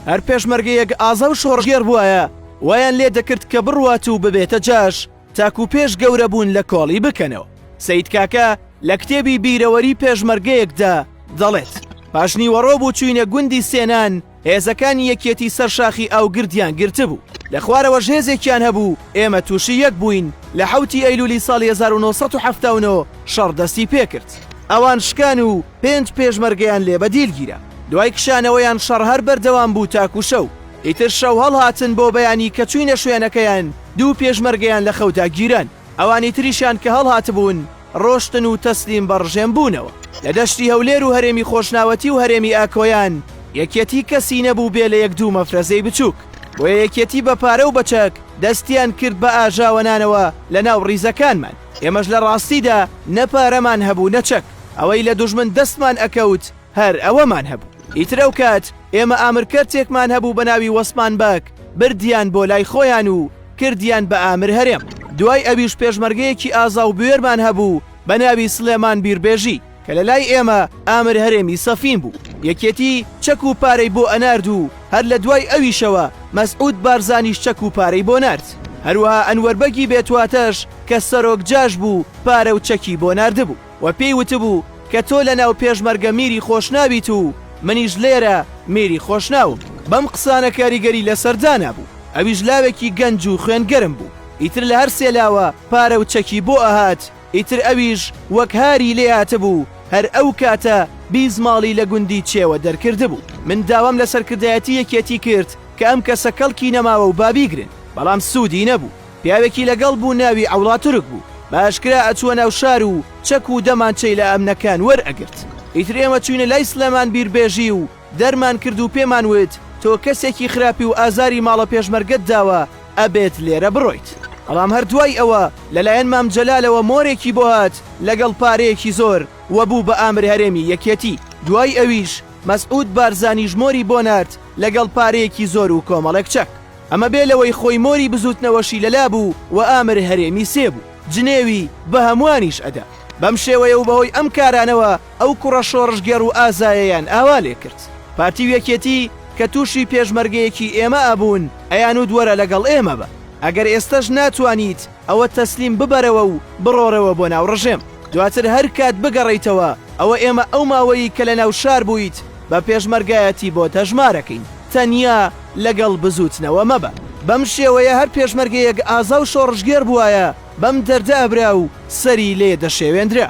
هەر پێشمەرگەیەک ئازا و شۆڕژگێر بووایە وایان لێ دەکرد کە بڕوات و ببێتە جاش تاکو پێش گەورە بوون لە کۆڵی بکەنەوە. سەید کاکە لە کتێبی بیرەوەری پێشمەرگەیەکدا دەڵێت پاشنی وەڕۆ بوو چوینە گوندی سێنان هێزەکانی یەکێتی سەر شاخی ئاوگردیان گرتبوو لە خوارەوە هێزێکیان هەبوو ئێمە تووشی یەک بووین لە 7 ئەیلولی ساڵی 1970 شەڕدەستی پێکرد ئەوان شکان و 5 پێشمەرگەیان لێ بەدیلگیرە دوای کشانەوەیان شەڕ هەر بەردەوام بوو تاکو شەو ئیتر شەو هەڵهاتن بۆ بەیانی کە چوینە شوێنەکەیان 2 پێشمەرگەیان لە خەوتا گیران ئەوانی تریشیان کە هەڵهاتبوون ڕۆشتن و تەسلیم بەڕژێم بوونەوە لە دەشتی هەولێر و هەرێمی خۆشناوەتی و هەرێمی ئاکۆیان یەکێتی کەسی نەبوو بێ لە 1-2 مەفرەزەی بچووک بۆ یەکێتی بە پارە و بەچەک دەستیان کرد بە ئاژاوەنانەوە لە ناو ڕیزەکانمان ئێمەش لە ڕاستیدا نەپارەمان هەبوو نەچەک ئەوەی لە دوژمن دەستمان ئەکەوت هەر ئەوەمان هەبوو ئیترەو کات ئێمە ئامرکەرتێکمان هەبوو بە ناوی وەسمان باک بردیان بۆ لای خۆیان و کردیان بە ئامر هەرێم دوای ئەویش پێشمەرگەیەکی ئازا و بوێرمان هەبوو بە ناوی سلێمان بیربێژی کە لە لای ئێمە ئامر هەرێمی سەفین بوو یەکێتی چەک و پارەی بۆ ئەنارد و هەر لە دوای ئەویشەوە مەسعود بارزانیش چەک و پارەی بۆ نارد هەروەها ئەنوەربەگی بێتواتەش کە سەرۆک جاش بوو پارە و چەکی بۆ ناردبوو و پێی وتبوو کە تۆ لە ناو پێشمەرگە میری خۆش نابیت و منیش لێرە میری خۆش ناوم بەم قسانە کاریگەری لەسەردانا بوو ئەویش لاوێکی گەنج و خوێنگەرم بوو ئیتر لە هەر سێلاوە پارە و چەکی بۆ ئەهات ئیتر ئەویش وەک هاری لێهاتە بوو هەر ئەو کاتە بیزماڵی لە گوندی چێوە دەرکرد بوو من داوام لە سەرکردایەتی یەکێتی کرد کە ئەم کەسە کەڵکی نەماوە و بابیگرن بەڵام سوودی نەبوو پیاوێکی لەگەڵ بوو ناوی عەوڵاتورک بوو باشکرا ئەچووە ناو شار و چەک و دەمانچەی لە ئەمنەکان وەرئەگرت ئیتر ئێمە چوینە لای سلێمان بیربێژی و دەرمان کرد و پێمان وت تۆ کەسێکی خراپی و ئازاری ماڵە پێشمەرگەت داوە ئەبێت لێرە بڕۆیت بەڵام هەر دوای ئەوە لەلایەن مام جەلالەوە مۆرێکی بۆ هات لەگەڵ پارەیەکی زۆر وەبوو بە ئامر هەرێمی یەکێتی دوای ئەویش مەسعود بارزانی ژمۆری بۆ نارد لەگەڵ پارەیەکی زۆر و کۆمەڵێک چەک ئەمە بێ لەوەی خۆی مۆری بزوتنەوەشی لەلا بوو و ئامر هەرێمی سێ بوو جنێوی بە هەمووانیش ئەدا بەم شێوەیە و بەهۆی ئەم کارانەوە ئەو کوڕە شۆڕژگەر و ئازایەیان ئاوا لێ کرد پارتی یەکێتی کە تووشی پێشمەرگەیەکی ئێمە ئەبوون ئەیان و دووەرە لەگەڵ ئێمە بە ئەگەر ئێستەش ناتوانیت ئەوە تەسلیم ببەرەوە و بڕۆرەوە بۆ ناو ڕژێم دواتر هەر کات بگەڕیتەوە ئەوە ئێمە ئەو ماوەی کە لە ناو شار بوویت بە پێشمەرگایەتی بۆ تەژمارەکەین تەنیا لەگەڵ بزوتنەوە مەبە بەم شێوەیە هەر پێشمەرگەیەک ئازا و شۆڕژگێر بووایە بەم دەردە ئەبرا و سەری لێ دەشێوێندرا